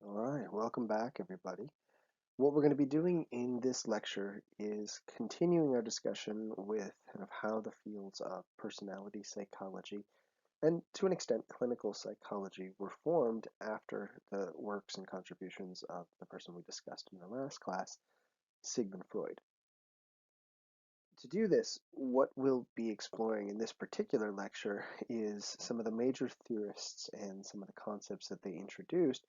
All right, welcome back, everybody. What we're going to be doing in this lecture is continuing our discussion with kind of how the fields of personality psychology and to an extent clinical psychology were formed after the works and contributions of the person we discussed in the last class, Sigmund Freud. To do this, what we'll be exploring in this particular lecture is some of the major theorists and some of the concepts that they introduced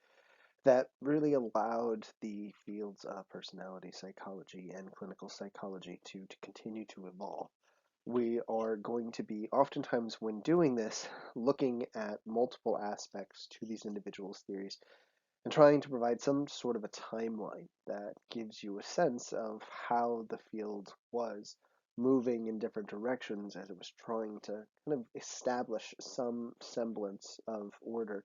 that really allowed the fields of personality psychology and clinical psychology to continue to evolve. We are going to be, oftentimes when doing this, looking at multiple aspects to these individuals' theories and trying to provide some sort of a timeline that gives you a sense of how the field was moving in different directions as it was trying to kind of establish some semblance of order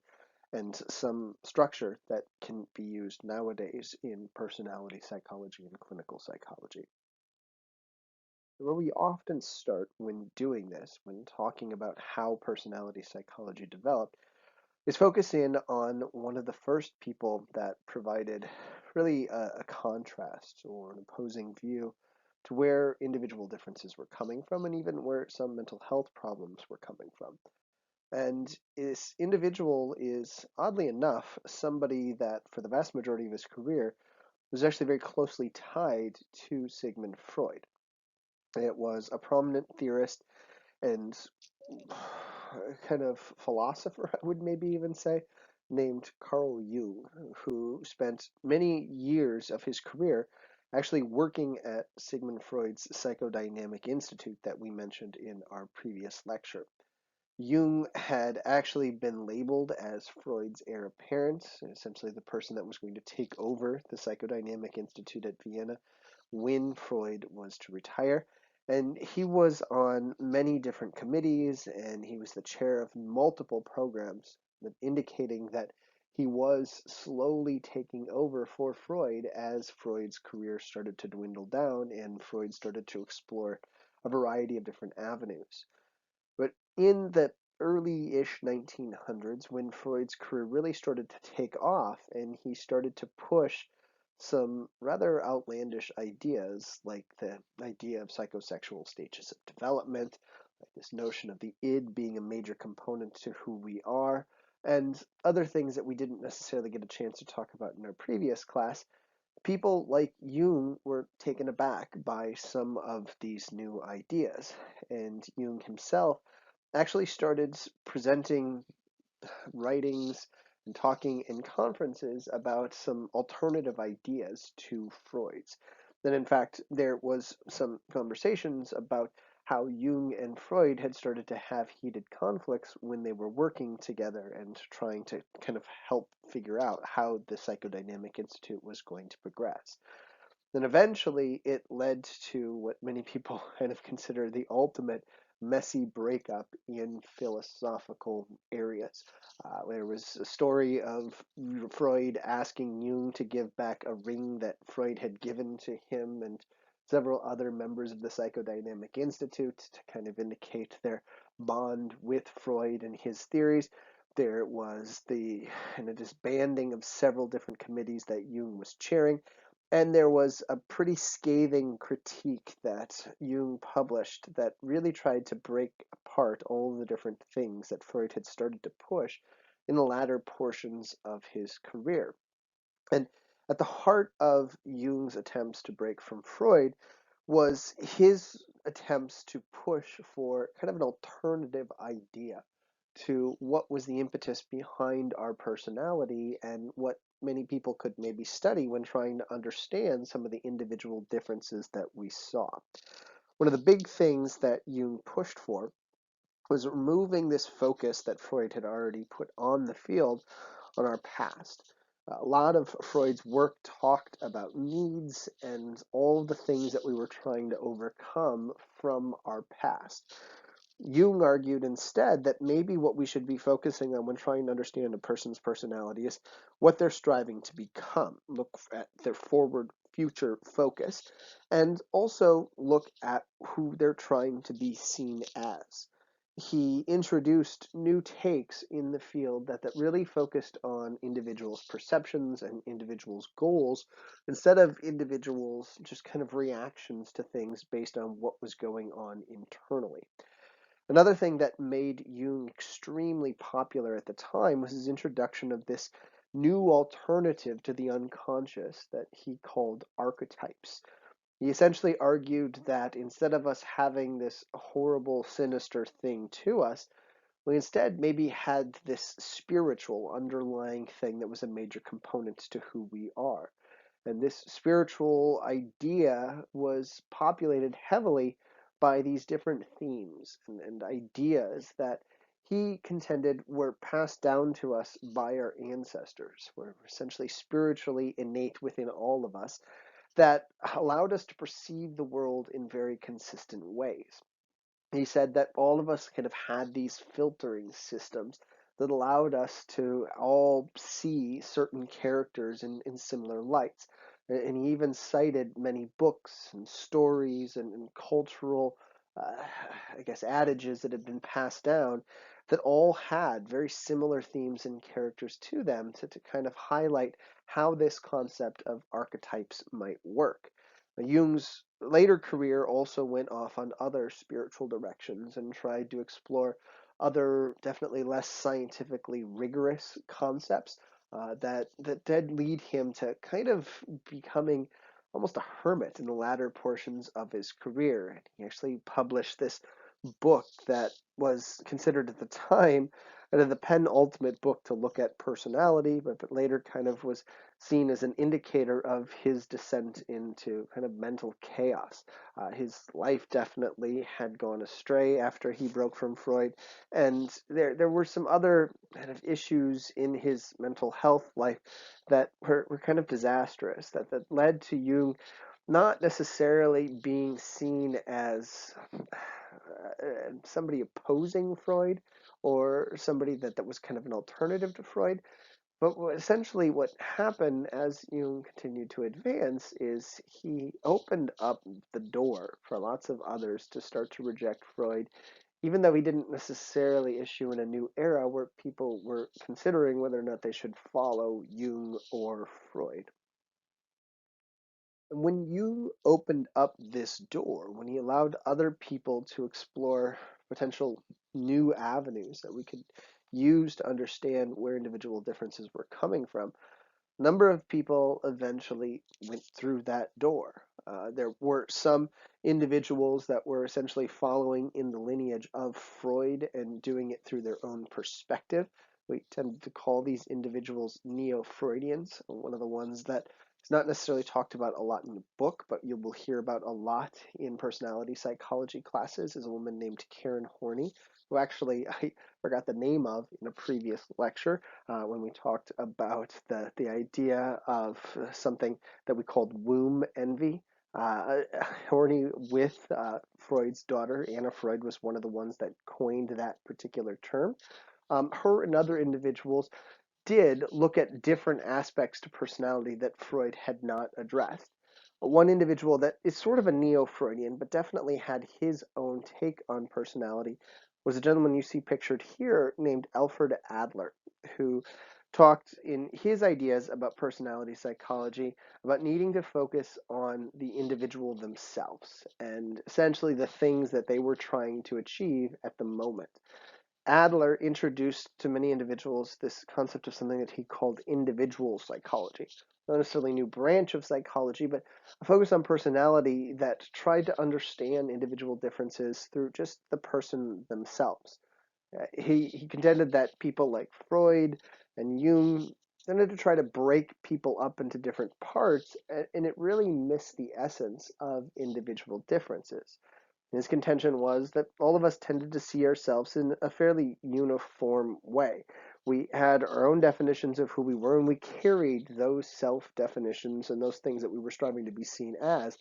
and some structure that can be used nowadays in personality psychology and clinical psychology. Where we often start when doing this, when talking about how personality psychology developed, is focus in on one of the first people that provided really a contrast or an opposing view to where individual differences were coming from and even where some mental health problems were coming from. And this individual is, oddly enough, somebody that for the vast majority of his career was actually very closely tied to Sigmund Freud. It was a prominent theorist and kind of philosopher, I would maybe even say, named Carl Jung, who spent many years of his career actually working at Sigmund Freud's Psychodynamic Institute that we mentioned in our previous lecture. Jung had actually been labeled as Freud's heir apparent, essentially the person that was going to take over the Psychodynamic Institute at Vienna when Freud was to retire. And he was on many different committees, and he was the chair of multiple programs, indicating that he was slowly taking over for Freud as Freud's career started to dwindle down and Freud started to explore a variety of different avenues. But in the early-ish 1900s, when Freud's career really started to take off and he started to push some rather outlandish ideas, like the idea of psychosexual stages of development, like this notion of the id being a major component to who we are, and other things that we didn't necessarily get a chance to talk about in our previous class, people like Jung were taken aback by some of these new ideas. And Jung himself actually started presenting writings and talking in conferences about some alternative ideas to Freud's. Then, in fact, there was some conversations about how Jung and Freud had started to have heated conflicts when they were working together and trying to kind of help figure out how the Psychodynamic Institute was going to progress. Then eventually it led to what many people kind of consider the ultimate messy breakup in philosophical areas. There was a story of Freud asking Jung to give back a ring that Freud had given to him and several other members of the Psychodynamic Institute to kind of indicate their bond with Freud and his theories. There was the kind of disbanding of several different committees that Jung was chairing, and there was a pretty scathing critique that Jung published that really tried to break apart all the different things that Freud had started to push in the latter portions of his career. And at the heart of Jung's attempts to break from Freud was his attempts to push for kind of an alternative idea to what was the impetus behind our personality and what many people could maybe study when trying to understand some of the individual differences that we saw. One of the big things that Jung pushed for was removing this focus that Freud had already put on the field on our past. A lot of Freud's work talked about needs and all the things that we were trying to overcome from our past. Jung argued instead that maybe what we should be focusing on when trying to understand a person's personality is what they're striving to become. Look at their forward future focus and also look at who they're trying to be seen as. he introduced new takes in the field that really focused on individuals' perceptions and individuals' goals instead of individuals' just kind of reactions to things based on what was going on internally. Another thing that made Jung extremely popular at the time was his introduction of this new alternative to the unconscious that he called archetypes. He essentially argued that instead of us having this horrible, sinister thing to us, we instead maybe had this spiritual underlying thing that was a major component to who we are. And this spiritual idea was populated heavily by these different themes and ideas that he contended were passed down to us by our ancestors, were essentially spiritually innate within all of us, that allowed us to perceive the world in very consistent ways. He said that all of us kind of had these filtering systems that allowed us to all see certain characters in similar lights. And he even cited many books and stories and cultural, I guess, adages that had been passed down that all had very similar themes and characters to them to kind of highlight how this concept of archetypes might work. Jung's later career also went off on other spiritual directions and tried to explore other, definitely less scientifically rigorous concepts that did lead him to kind of becoming almost a hermit in the latter portions of his career. He actually published this book that was considered at the time the penultimate book to look at personality, but that later kind of was seen as an indicator of his descent into kind of mental chaos. His life definitely had gone astray after he broke from Freud, and there were some other kind of issues in his mental health life that were kind of disastrous, that led to Jung not necessarily being seen as somebody opposing Freud or somebody that was kind of an alternative to Freud. But essentially, what happened as Jung continued to advance is he opened up the door for lots of others to start to reject Freud, even though he didn't necessarily issue in a new era where people were considering whether or not they should follow Jung or Freud. When you opened up this door, when you allowed other people to explore potential new avenues that we could use to understand where individual differences were coming from, a number of people eventually went through that door. There were some individuals that were essentially following in the lineage of Freud and doing it through their own perspective. We tend to call these individuals neo-Freudians. One of the ones that is not necessarily talked about a lot in the book, but you will hear about a lot in personality psychology classes, is a woman named Karen Horney, who actually I forgot the name of in a previous lecture when we talked about the idea of something that we called womb envy. Horney with Freud's daughter, Anna Freud, was one of the ones that coined that particular term. Her and other individuals did look at different aspects to personality that Freud had not addressed. One individual that is sort of a neo-Freudian, but definitely had his own take on personality, was a gentleman you see pictured here named Alfred Adler, who talked in his ideas about personality psychology about needing to focus on the individual themselves and essentially the things that they were trying to achieve at the moment. Adler introduced to many individuals this concept of something that he called individual psychology. Not necessarily a new branch of psychology, but a focus on personality that tried to understand individual differences through just the person themselves. He contended that people like Freud and Jung tended to try to break people up into different parts, and it really missed the essence of individual differences. His contention was that all of us tended to see ourselves in a fairly uniform way. We had our own definitions of who we were, and we carried those self-definitions and those things that we were striving to be seen as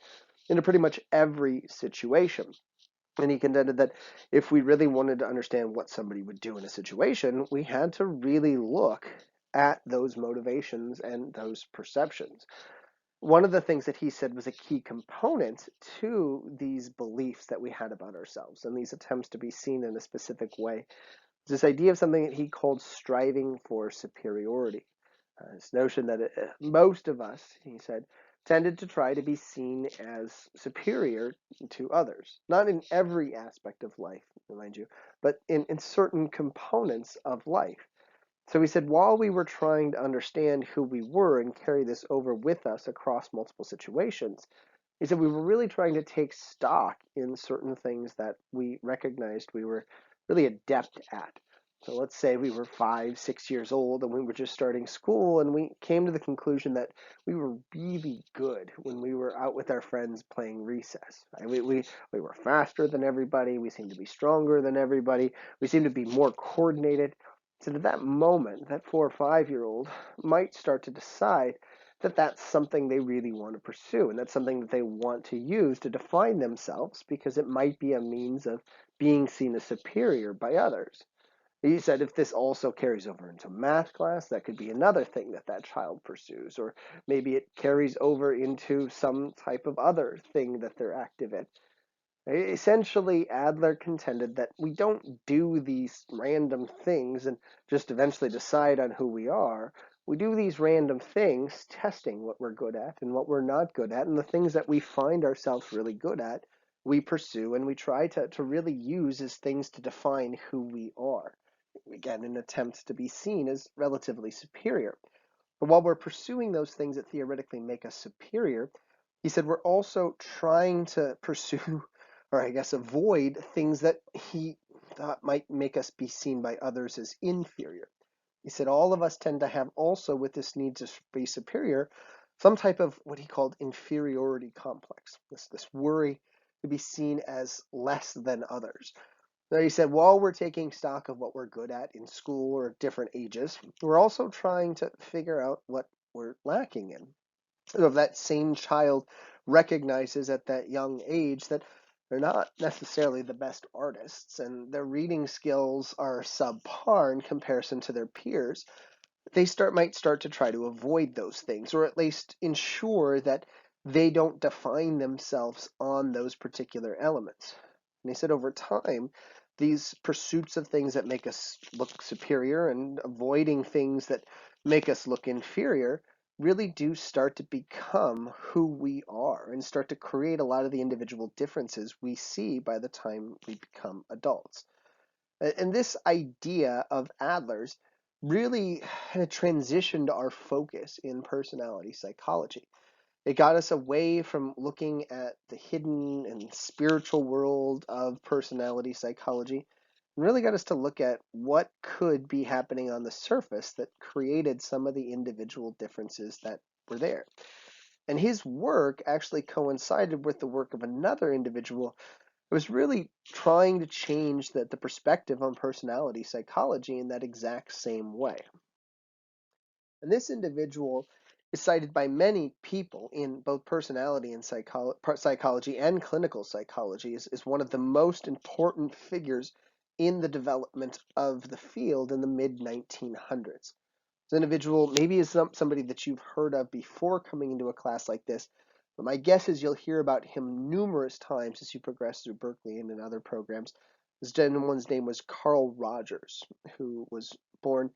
into pretty much every situation. And he contended that if we really wanted to understand what somebody would do in a situation, we had to really look at those motivations and those perceptions. one of the things that he said was a key component to these beliefs that we had about ourselves and these attempts to be seen in a specific way. This idea of something that he called striving for superiority. This notion that most of us, he said, tended to try to be seen as superior to others. Not in every aspect of life, mind you, but in certain components of life. So he said, while we were trying to understand who we were and carry this over with us across multiple situations, he said we were really trying to take stock in certain things that we recognized we were really adept at. So let's say we were 5, 6 years old and we were just starting school, and we came to the conclusion that we were really good when we were out with our friends playing recess. Right? We were faster than everybody. We seemed to be stronger than everybody. We seemed to be more coordinated. So at that moment, that 4 or 5 year old might start to decide that that's something they really want to pursue, and that's something that they want to use to define themselves because it might be a means of being seen as superior by others. He said if this also carries over into math class, that could be another thing that that child pursues, or maybe it carries over into some type of other thing that they're active in. Essentially, Adler contended that we don't do these random things and just eventually decide on who we are. We do these random things, testing what we're good at and what we're not good at, and the things that we find ourselves really good at, we pursue and we try to really use as things to define who we are. Again, in attempts to be seen as relatively superior. But while we're pursuing those things that theoretically make us superior, he said we're also trying to pursue, or I guess avoid, things that he thought might make us be seen by others as inferior. He said all of us tend to have also, with this need to be superior, some type of what he called inferiority complex, this worry to be seen as less than others. Now, he said, while we're taking stock of what we're good at in school or at different ages, we're also trying to figure out what we're lacking in. So if that same child recognizes at that young age that they're not necessarily the best artists and their reading skills are subpar in comparison to their peers, they might start to try to avoid those things, or at least ensure that they don't define themselves on those particular elements. And he said over time, these pursuits of things that make us look superior and avoiding things that make us look inferior really do start to become who we are and start to create a lot of the individual differences we see by the time we become adults. And this idea of Adler's really kind of transitioned our focus in personality psychology. It got us away from looking at the hidden and spiritual world of personality psychology and really got us to look at what could be happening on the surface that created some of the individual differences that were there. And his work actually coincided with the work of another individual who was really trying to change the perspective on personality psychology in that exact same way. And this individual is cited by many people in both personality and psychology and clinical psychology as one of the most important figures in the development of the field in the mid 1900s. This individual maybe is somebody that you've heard of before coming into a class like this, but my guess is you'll hear about him numerous times as you progress through Berkeley and in other programs. This gentleman's name was Carl Rogers, who was born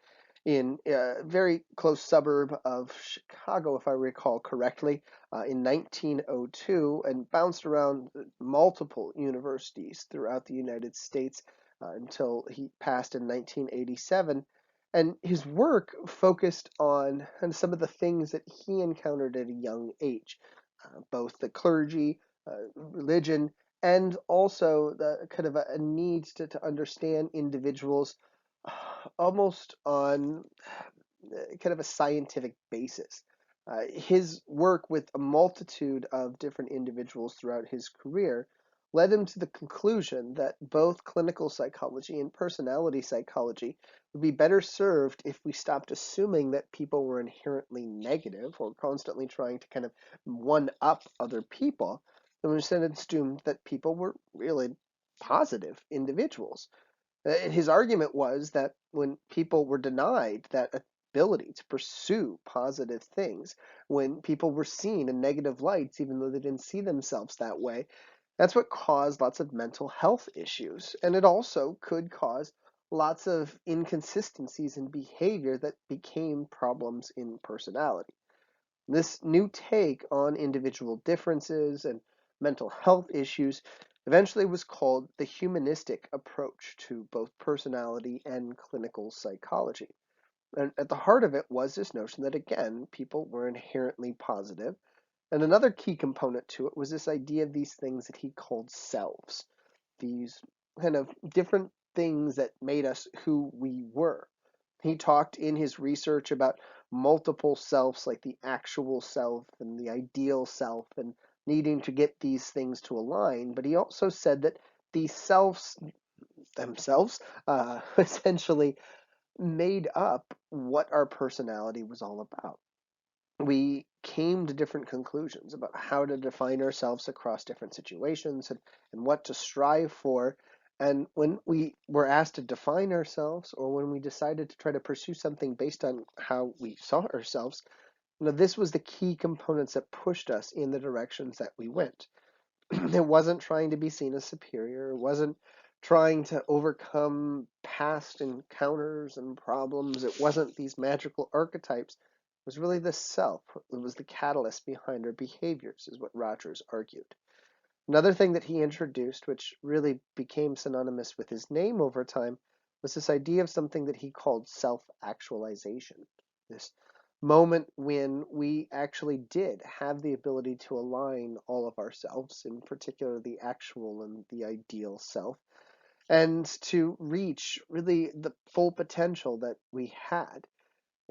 in a very close suburb of Chicago, if I recall correctly, in 1902, and bounced around multiple universities throughout the United States until he passed in 1987. And his work focused on some of the things that he encountered at a young age, both the clergy, religion, and also the kind of a need to understand individuals almost on kind of a scientific basis. His work with a multitude of different individuals throughout his career led him to the conclusion that both clinical psychology and personality psychology would be better served if we stopped assuming that people were inherently negative or constantly trying to kind of one up other people, and instead assumed that people were really positive individuals. His argument was that when people were denied that ability to pursue positive things when people were seen in negative lights, even though they didn't see themselves that way. That's what caused lots of mental health issues. And it also could cause lots of inconsistencies in behavior that became problems in personality. This new take on individual differences and mental health issues eventually was called the humanistic approach to both personality and clinical psychology. And at the heart of it was this notion that, again, people were inherently positive. And another key component to it was this idea of these things that he called selves, these kind of different things that made us who we were. He talked in his research about multiple selves, like the actual self and the ideal self, and needing to get these things to align. But he also said that these selves themselves essentially made up what our personality was all about. We came to different conclusions about how to define ourselves across different situations and what to strive for. And when we were asked to define ourselves, or when we decided to try to pursue something based on how we saw ourselves, this was the key components that pushed us in the directions that we went. It wasn't trying to be seen as superior. It wasn't trying to overcome past encounters and problems. It wasn't these magical archetypes. It was really the self. It was the catalyst behind our behaviors, is what Rogers argued. Another thing that he introduced, which really became synonymous with his name over time, was this idea of something that he called self-actualization. This moment when we actually did have the ability to align all of ourselves, in particular the actual and the ideal self, and to reach really the full potential that we had.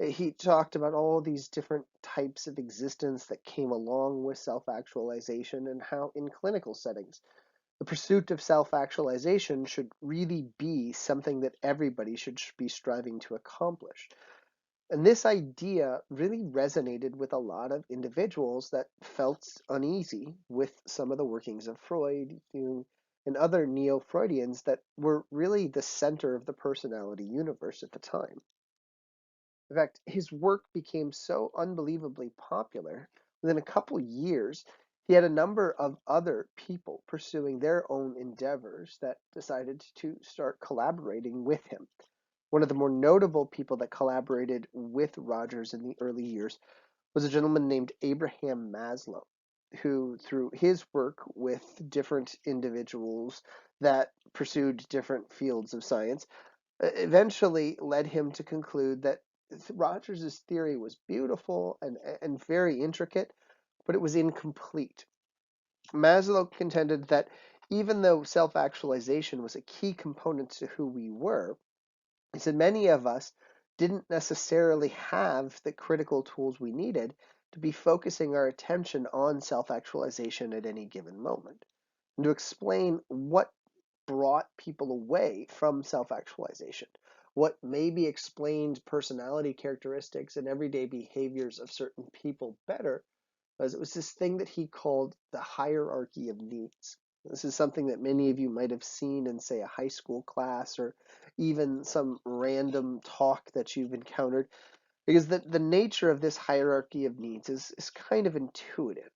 He talked about all these different types of existence that came along with self-actualization, and how in clinical settings the pursuit of self-actualization should really be something that everybody should be striving to accomplish. And this idea really resonated with a lot of individuals that felt uneasy with some of the workings of Freud, Jung, and other neo-Freudians that were really the center of the personality universe at the time. In fact, his work became so unbelievably popular, within a couple years, he had a number of other people pursuing their own endeavors that decided to start collaborating with him. One of the more notable people that collaborated with Rogers in the early years was a gentleman named Abraham Maslow, who, through his work with different individuals that pursued different fields of science, eventually led him to conclude that Rogers' theory was beautiful and very intricate, but it was incomplete. Maslow contended that even though self-actualization was a key component to who we were, he said many of us didn't necessarily have the critical tools we needed to be focusing our attention on self-actualization at any given moment. And to explain what brought people away from self-actualization, what maybe explained personality characteristics and everyday behaviors of certain people better, was it was this thing that he called the hierarchy of needs. This is something that many of you might have seen in, say, a high school class, or even some random talk that you've encountered, because the nature of this hierarchy of needs is kind of intuitive.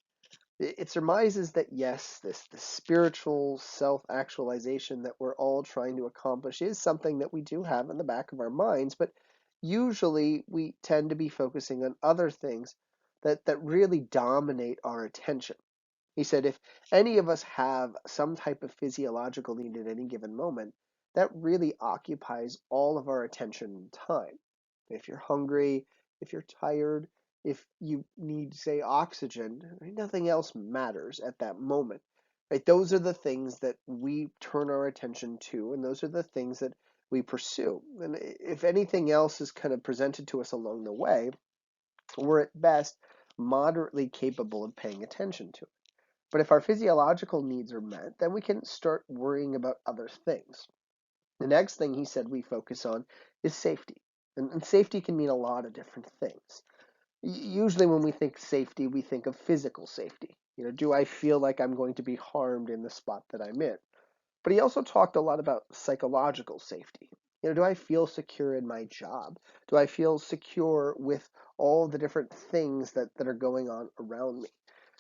It surmises that, yes, this spiritual self-actualization that we're all trying to accomplish is something that we do have in the back of our minds, but usually we tend to be focusing on other things that really dominate our attention. He said if any of us have some type of physiological need at any given moment, that really occupies all of our attention and time. If you're hungry, if you're tired, if you need, say, oxygen, right, nothing else matters at that moment. Right? Those are the things that we turn our attention to, and those are the things that we pursue. And if anything else is kind of presented to us along the way, we're at best moderately capable of paying attention to it. But if our physiological needs are met, then we can start worrying about other things. The next thing he said we focus on is safety. And safety can mean a lot of different things. Usually when we think safety, we think of physical safety. Do I feel like I'm going to be harmed in the spot that I'm in? But he also talked a lot about psychological safety. Do I feel secure in my job? Do I feel secure with all the different things that are going on around me?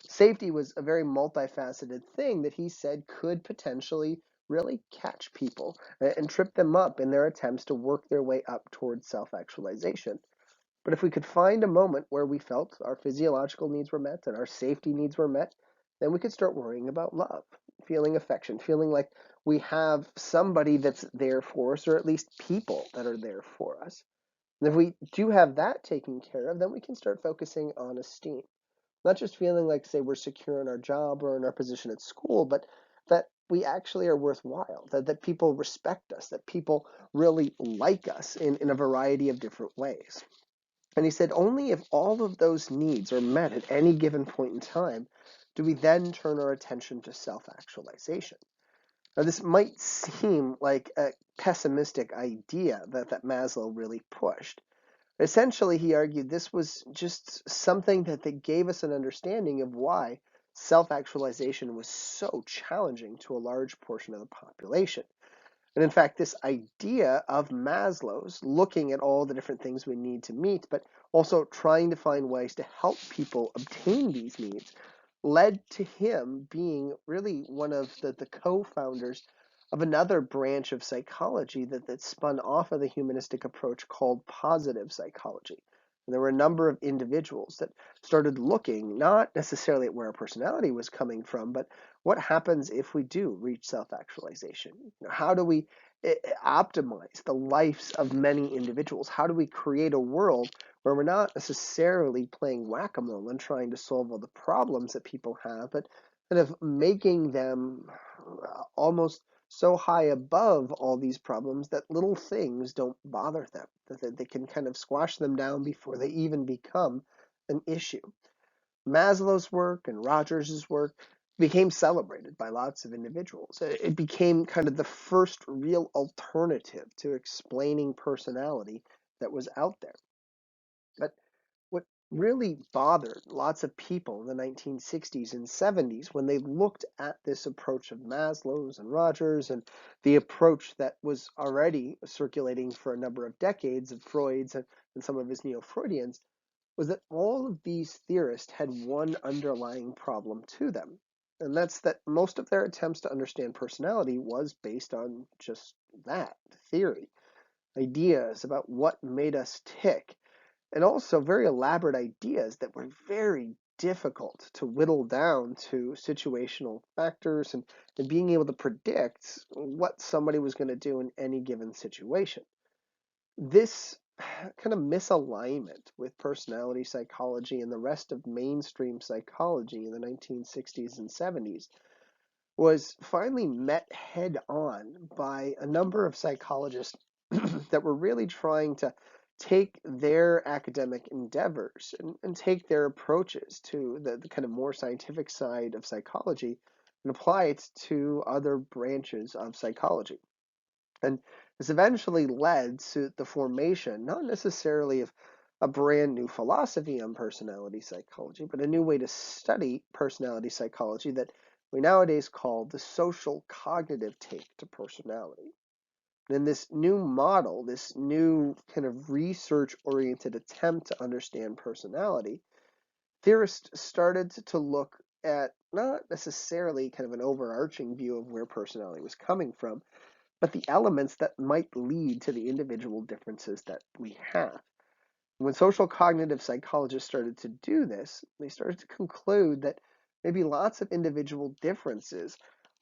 Safety was a very multifaceted thing that he said could potentially really catch people and trip them up in their attempts to work their way up towards self-actualization. But if we could find a moment where we felt our physiological needs were met and our safety needs were met, then we could start worrying about love, feeling affection, feeling like we have somebody that's there for us, or at least people that are there for us. And if we do have that taken care of, then we can start focusing on esteem. Not just feeling like, say, we're secure in our job or in our position at school, but that we actually are worthwhile, that people respect us, that people really like us in a variety of different ways. And he said, only if all of those needs are met at any given point in time do we then turn our attention to self actualization. Now, this might seem like a pessimistic idea that Maslow really pushed. Essentially, he argued this was just something that gave us an understanding of why self actualization was so challenging to a large portion of the population. And in fact, this idea of Maslow's looking at all the different things we need to meet, but also trying to find ways to help people obtain these needs, led to him being really one of the co-founders of another branch of psychology that spun off of the humanistic approach called positive psychology. And there were a number of individuals that started looking not necessarily at where our personality was coming from, but what happens if we do reach self-actualization? How do we optimize the lives of many individuals? How do we create a world where we're not necessarily playing whack-a-mole and trying to solve all the problems that people have, but kind of making them almost so high above all these problems that little things don't bother them, that they can kind of squash them down before they even become an issue. Maslow's work and Rogers's work became celebrated by lots of individuals. It became kind of the first real alternative to explaining personality that was out there. But what really bothered lots of people in the 1960s and 70s when they looked at this approach of Maslow's and Rogers and the approach that was already circulating for a number of decades of Freud's and some of his neo-Freudians was that all of these theorists had one underlying problem to them. And that's that most of their attempts to understand personality was based on just that theory, ideas about what made us tick, and also very elaborate ideas that were very difficult to whittle down to situational factors and being able to predict what somebody was going to do in any given situation. This kind of misalignment with personality psychology and the rest of mainstream psychology in the 1960s and 70s was finally met head on by a number of psychologists that were really trying to take their academic endeavors and take their approaches to the kind of more scientific side of psychology and apply it to other branches of psychology. And this eventually led to the formation, not necessarily of a brand new philosophy on personality psychology, but a new way to study personality psychology that we nowadays call the social cognitive take to personality. And in this new model, this new kind of research oriented attempt to understand personality, theorists started to look at not necessarily kind of an overarching view of where personality was coming from, but the elements that might lead to the individual differences that we have. When social cognitive psychologists started to do this, they started to conclude that maybe lots of individual differences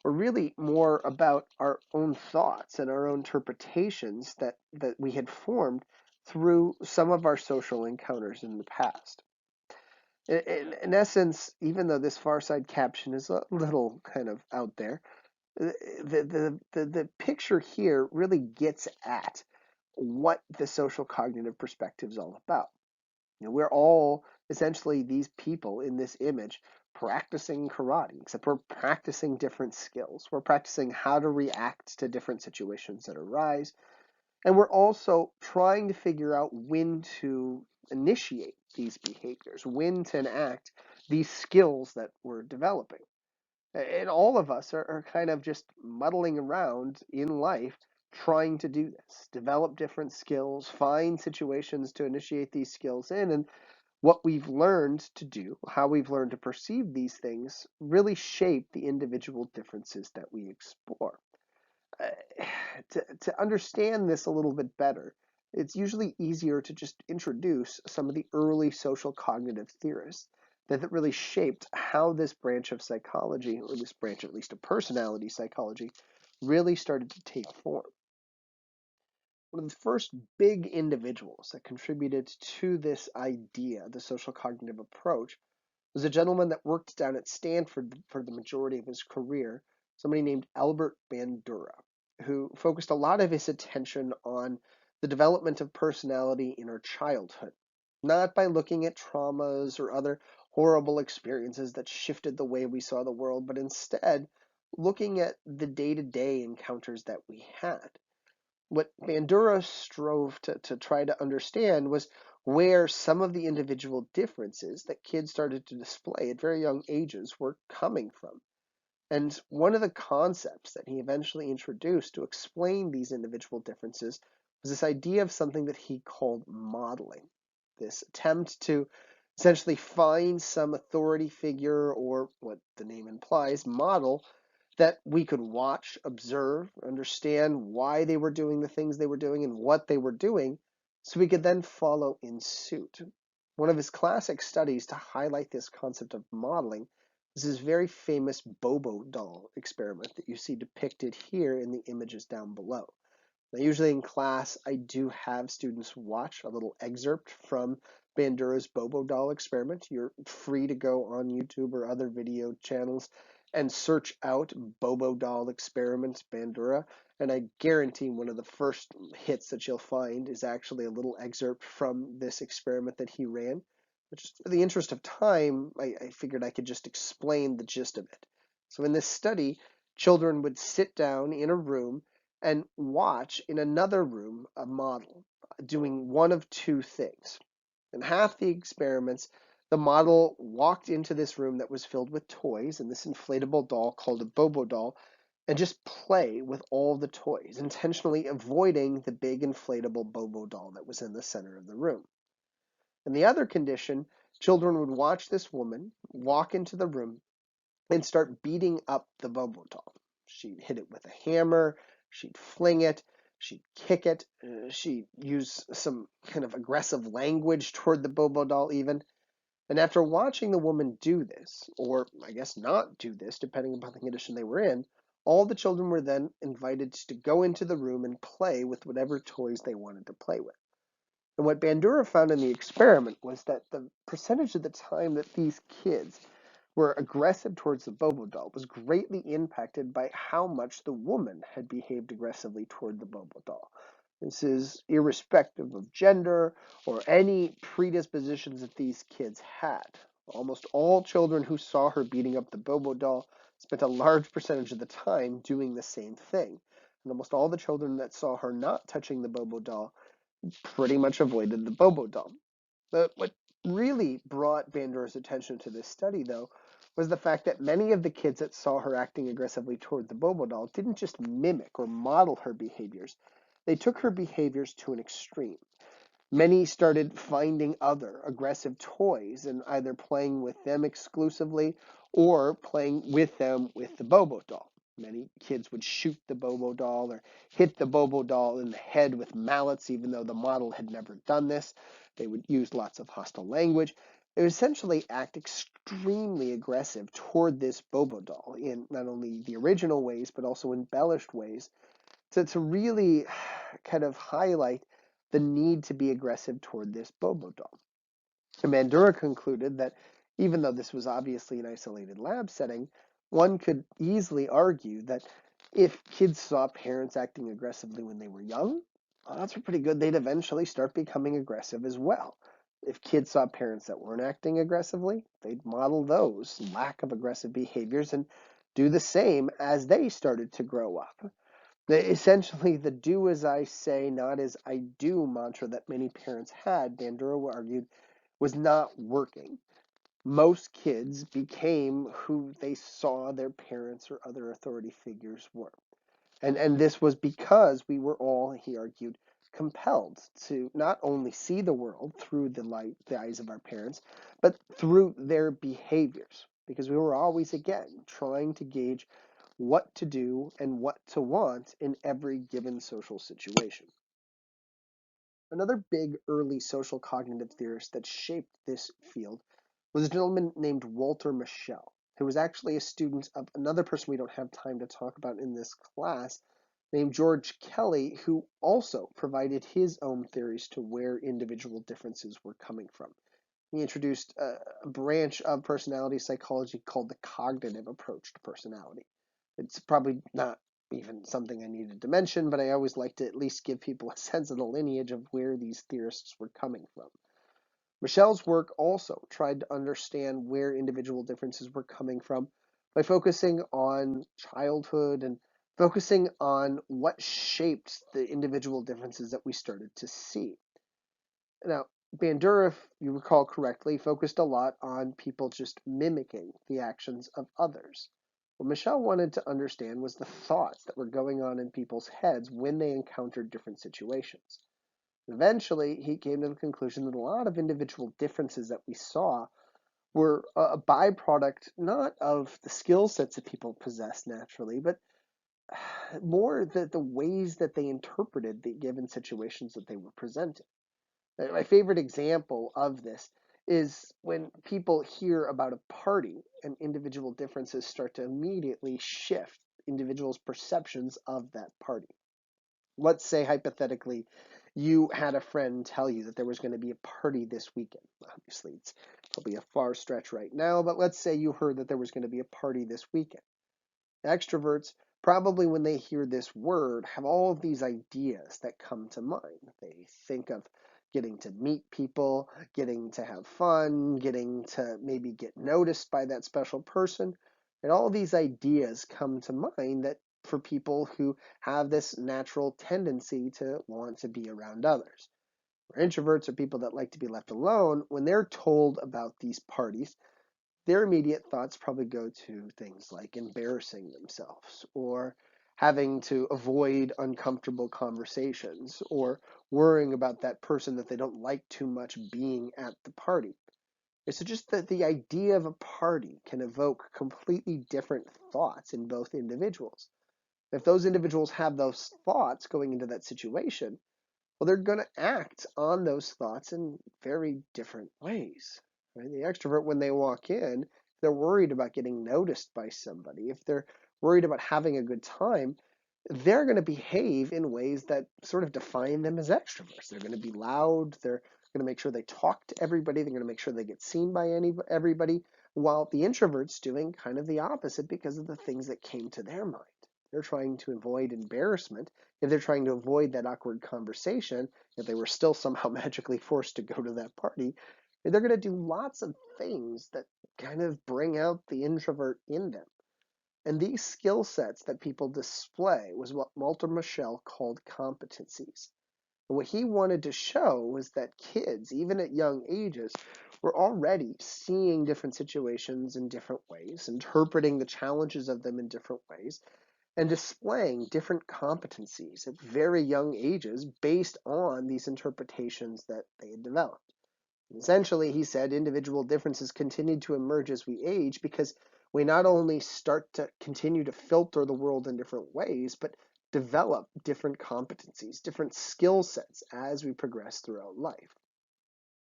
were really more about our own thoughts and our own interpretations that we had formed through some of our social encounters in the past. In essence, even though this far side caption is a little kind of out there, the picture here really gets at what the social cognitive perspective is all about. We're all essentially these people in this image practicing karate, except we're practicing different skills. We're practicing how to react to different situations that arise. And we're also trying to figure out when to initiate these behaviors, when to enact these skills that we're developing. And all of us are kind of just muddling around in life trying to do this, develop different skills, find situations to initiate these skills in, and what we've learned to do, how we've learned to perceive these things, really shape the individual differences that we explore. Uh, to understand this a little bit better, it's usually easier to just introduce some of the early social cognitive theorists that really shaped how this branch of psychology, or this branch at least of personality psychology, really started to take form. One of the first big individuals that contributed to this idea, the social cognitive approach, was a gentleman that worked down at Stanford for the majority of his career, somebody named Albert Bandura, who focused a lot of his attention on the development of personality in our childhood, not by looking at traumas or other horrible experiences that shifted the way we saw the world, but instead looking at the day-to-day encounters that we had. What Bandura strove to try to understand was where some of the individual differences that kids started to display at very young ages were coming from. And one of the concepts that he eventually introduced to explain these individual differences was this idea of something that he called modeling. This attempt to essentially find some authority figure, or what the name implies, model, that we could watch, observe, understand why they were doing the things they were doing and what they were doing, so we could then follow in suit. One of his classic studies to highlight this concept of modeling is his very famous Bobo doll experiment that you see depicted here in the images down below. Now, usually in class, I do have students watch a little excerpt from Bandura's Bobo doll experiment. You're free to go on YouTube or other video channels and search out Bobo doll experiment Bandura, and I guarantee one of the first hits that you'll find is actually a little excerpt from this experiment that he ran. But just for the interest of time, I figured I could just explain the gist of it. So in this study, children would sit down in a room and watch in another room a model doing one of two things. In half the experiments, the model walked into this room that was filled with toys and this inflatable doll called a Bobo doll, and just play with all the toys, intentionally avoiding the big inflatable Bobo doll that was in the center of the room. In the other condition, children would watch this woman walk into the room and start beating up the Bobo doll. She'd hit it with a hammer, she'd fling it, she'd kick it, she'd use some kind of aggressive language toward the Bobo doll even. And after watching the woman do this, or I guess not do this, depending upon the condition they were in, all the children were then invited to go into the room and play with whatever toys they wanted to play with. And what Bandura found in the experiment was that the percentage of the time that these kids were aggressive towards the Bobo doll was greatly impacted by how much the woman had behaved aggressively toward the Bobo doll. This is irrespective of gender or any predispositions that these kids had. Almost all children who saw her beating up the Bobo doll spent a large percentage of the time doing the same thing. And almost all the children that saw her not touching the Bobo doll pretty much avoided the Bobo doll. But what really brought Bandura's attention to this study, though, was the fact that many of the kids that saw her acting aggressively toward the Bobo doll didn't just mimic or model her behaviors. They took her behaviors to an extreme. Many started finding other aggressive toys and either playing with them exclusively or playing with them with the Bobo doll. Many kids would shoot the Bobo doll or hit the Bobo doll in the head with mallets, even though the model had never done this. They would use lots of hostile language. They would essentially act extremely aggressive toward this Bobo doll in not only the original ways, but also embellished ways to really kind of highlight the need to be aggressive toward this Bobo doll. And Bandura concluded that even though this was obviously an isolated lab setting, one could easily argue that if kids saw parents acting aggressively when they were young, odds were pretty good they'd eventually start becoming aggressive as well. If kids saw parents that weren't acting aggressively, they'd model those lack of aggressive behaviors and do the same as they started to grow up. Essentially, the do as I say, not as I do mantra that many parents had, Bandura argued, was not working. Most kids became who they saw their parents or other authority figures were. And this was because we were all, he argued, compelled to not only see the world through the eyes of our parents, but through their behaviors. Because we were always, again, trying to gauge what to do and what to want in every given social situation. Another big early social cognitive theorist that shaped this field was a gentleman named Walter Mischel, who was actually a student of another person we don't have time to talk about in this class, named George Kelly, who also provided his own theories to where individual differences were coming from. He introduced a branch of personality psychology called the cognitive approach to personality. It's probably not even something I needed to mention, but I always like to at least give people a sense of the lineage of where these theorists were coming from. Mischel's work also tried to understand where individual differences were coming from by focusing on childhood and focusing on what shaped the individual differences that we started to see. Now, Bandura, if you recall correctly, focused a lot on people just mimicking the actions of others. What Mischel wanted to understand was the thoughts that were going on in people's heads when they encountered different situations. Eventually, he came to the conclusion that a lot of individual differences that we saw were a byproduct not of the skill sets that people possess naturally, but more the ways that they interpreted the given situations that they were presented. My favorite example of this is when people hear about a party and individual differences start to immediately shift individuals' perceptions of that party. Let's say, hypothetically, you had a friend tell you that there was going to be a party this weekend. Obviously, it's probably a far stretch right now, but let's say you heard that there was going to be a party this weekend. Extroverts, probably when they hear this word, have all of these ideas that come to mind. They think of getting to meet people, getting to have fun, getting to maybe get noticed by that special person. And all these ideas come to mind that for people who have this natural tendency to want to be around others. Where introverts are people that like to be left alone, when they're told about these parties, their immediate thoughts probably go to things like embarrassing themselves or having to avoid uncomfortable conversations or worrying about that person that they don't like too much being at the party. So just that the idea of a party can evoke completely different thoughts in both individuals. If those individuals have those thoughts going into that situation, well, they're going to act on those thoughts in very different ways. Right? The extrovert, when they walk in, if they're worried about getting noticed by somebody, if they're worried about having a good time, they're going to behave in ways that sort of define them as extroverts. They're going to be loud. They're going to make sure they talk to everybody. They're going to make sure they get seen by everybody, while the introvert's doing kind of the opposite because of the things that came to their mind. They're trying to avoid embarrassment. If they're trying to avoid that awkward conversation, if they were still somehow magically forced to go to that party, they're going to do lots of things that kind of bring out the introvert in them. And these skill sets that people display was what Walter Mischel called competencies. And what he wanted to show was that kids, even at young ages, were already seeing different situations in different ways, interpreting the challenges of them in different ways, and displaying different competencies at very young ages based on these interpretations that they had developed. Essentially, he said individual differences continue to emerge as we age because we not only start to continue to filter the world in different ways, but develop different competencies, different skill sets as we progress throughout life.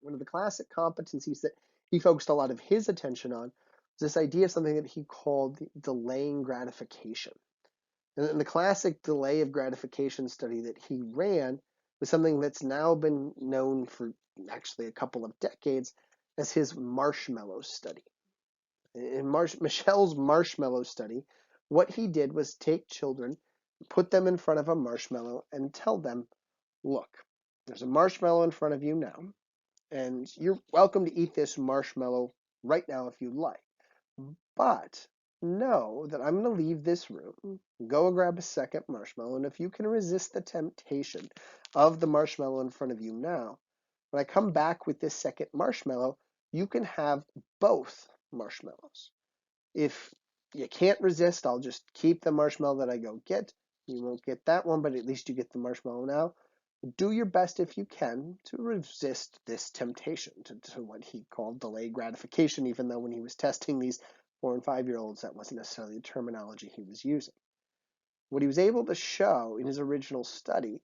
One of the classic competencies that he focused a lot of his attention on was this idea of something that he called delaying gratification. And the classic delay of gratification study that he ran was something that's now been known for actually a couple of decades as his marshmallow study. In Mischel's marshmallow study, what he did was take children, put them in front of a marshmallow, and tell them, look, there's a marshmallow in front of you now, and you're welcome to eat this marshmallow right now if you like. But know that I'm going to leave this room, go grab a second marshmallow, and if you can resist the temptation of the marshmallow in front of you now, when I come back with this second marshmallow, you can have both marshmallows. If you can't resist, I'll just keep the marshmallow that I go get. You won't get that one, but at least you get the marshmallow now. Do your best if you can to resist this temptation to what he called delayed gratification, even though when he was testing these 4 and 5-year-olds, that wasn't necessarily the terminology he was using. What he was able to show in his original study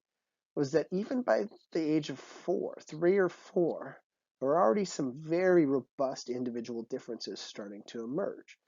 was that even by the age of 3 or 4, there were already some very robust individual differences starting to emerge.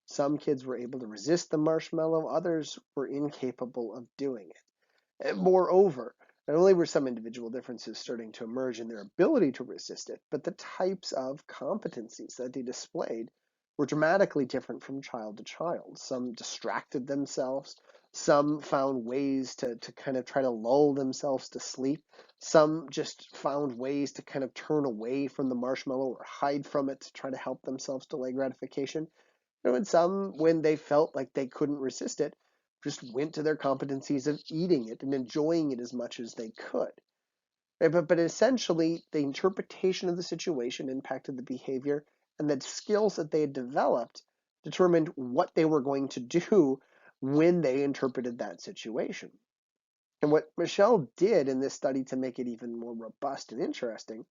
Some kids were able to resist the marshmallow, others were incapable of doing it. And moreover, not only were some individual differences starting to emerge in their ability to resist it, but the types of competencies that they displayed were dramatically different from child to child. Some distracted themselves, some found ways to kind of try to lull themselves to sleep, some just found ways to kind of turn away from the marshmallow or hide from it to try to help themselves delay gratification. And some, when they felt like they couldn't resist it, just went to their competencies of eating it and enjoying it as much as they could. Right? But essentially, the interpretation of the situation impacted the behavior, and the skills that they had developed determined what they were going to do when they interpreted that situation. And what Mischel did in this study to make it even more robust and interesting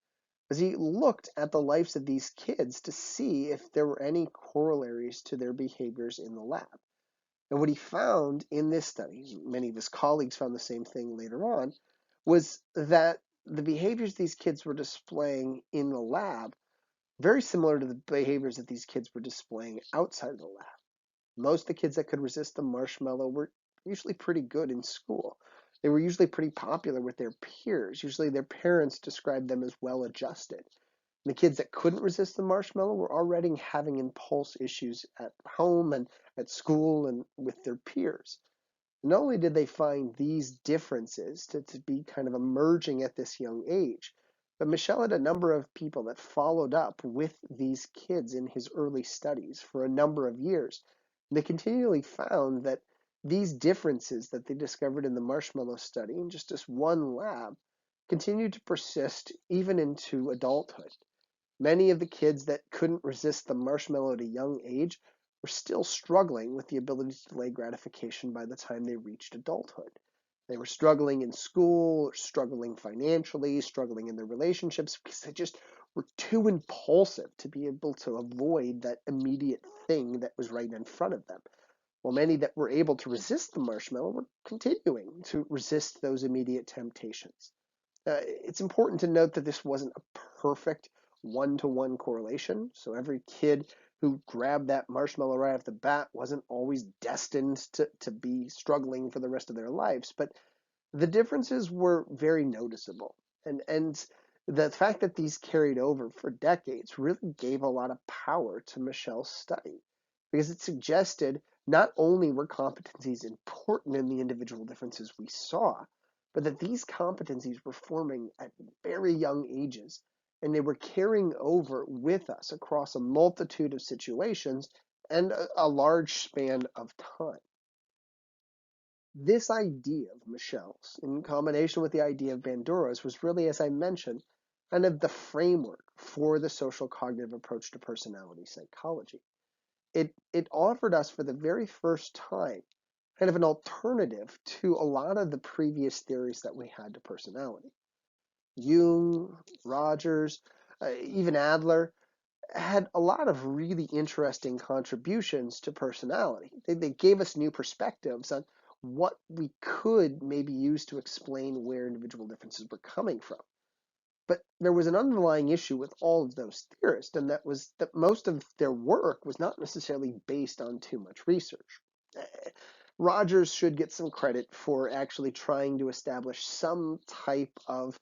was he looked at the lives of these kids to see if there were any corollaries to their behaviors in the lab. And what he found in this study, many of his colleagues found the same thing later on, was that the behaviors these kids were displaying in the lab very similar to the behaviors that these kids were displaying outside of the lab. Most of the kids that could resist the marshmallow were usually pretty good in school. They were usually pretty popular with their peers. Usually their parents described them as well adjusted. The kids that couldn't resist the marshmallow were already having impulse issues at home and at school and with their peers. Not only did they find these differences to be kind of emerging at this young age, but Mischel had a number of people that followed up with these kids in his early studies for a number of years. And they continually found that these differences that they discovered in the marshmallow study in just this one lab continued to persist even into adulthood. Many of the kids that couldn't resist the marshmallow at a young age were still struggling with the ability to delay gratification by the time they reached adulthood. They were struggling in school, struggling financially, struggling in their relationships because they just were too impulsive to be able to avoid that immediate thing that was right in front of them. While many that were able to resist the marshmallow were continuing to resist those immediate temptations. It's important to note that this wasn't a perfect one-to-one correlation. So every kid who grabbed that marshmallow right off the bat wasn't always destined to be struggling for the rest of their lives. But the differences were very noticeable. And the fact that these carried over for decades really gave a lot of power to Michel's study because it suggested not only were competencies important in the individual differences we saw, but that these competencies were forming at very young ages and they were carrying over with us across a multitude of situations and a large span of time. This idea of Michel's, in combination with the idea of Bandura's, was really, as I mentioned, kind of the framework for the social cognitive approach to personality psychology. It offered us for the very first time kind of an alternative to a lot of the previous theories that we had to personality. Jung, Rogers, even Adler had a lot of really interesting contributions to personality. They gave us new perspectives on what we could maybe use to explain where individual differences were coming from. But there was an underlying issue with all of those theorists, and that was that most of their work was not necessarily based on too much research. Rogers should get some credit for actually trying to establish some type of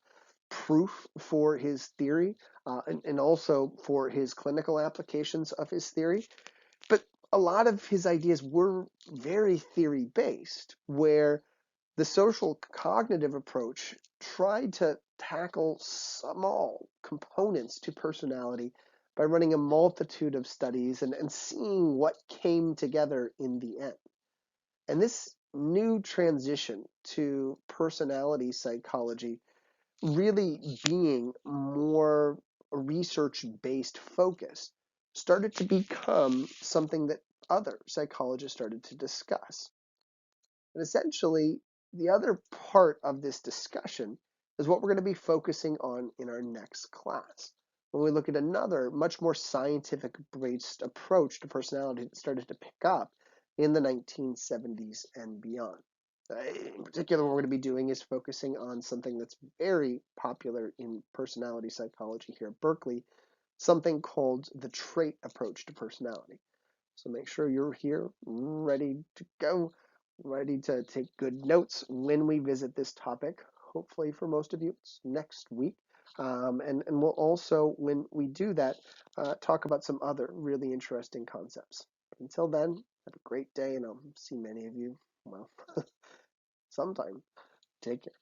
proof for his theory and also for his clinical applications of his theory. But a lot of his ideas were very theory based, where the social cognitive approach tried to tackle small components to personality by running a multitude of studies and seeing what came together in the end. And this new transition to personality psychology really being more research-based focus started to become something that other psychologists started to discuss. And essentially, the other part of this discussion is what we're going to be focusing on in our next class, when we look at another much more scientific-based approach to personality that started to pick up in the 1970s and beyond. In particular, what we're going to be doing is focusing on something that's very popular in personality psychology here at Berkeley, something called the trait approach to personality. So make sure you're here, ready to go, ready to take good notes when we visit this topic. Hopefully for most of you, it's next week. And we'll also, when we do that, talk about some other really interesting concepts. But until then, have a great day, and I'll see many of you, well, sometime. Take care.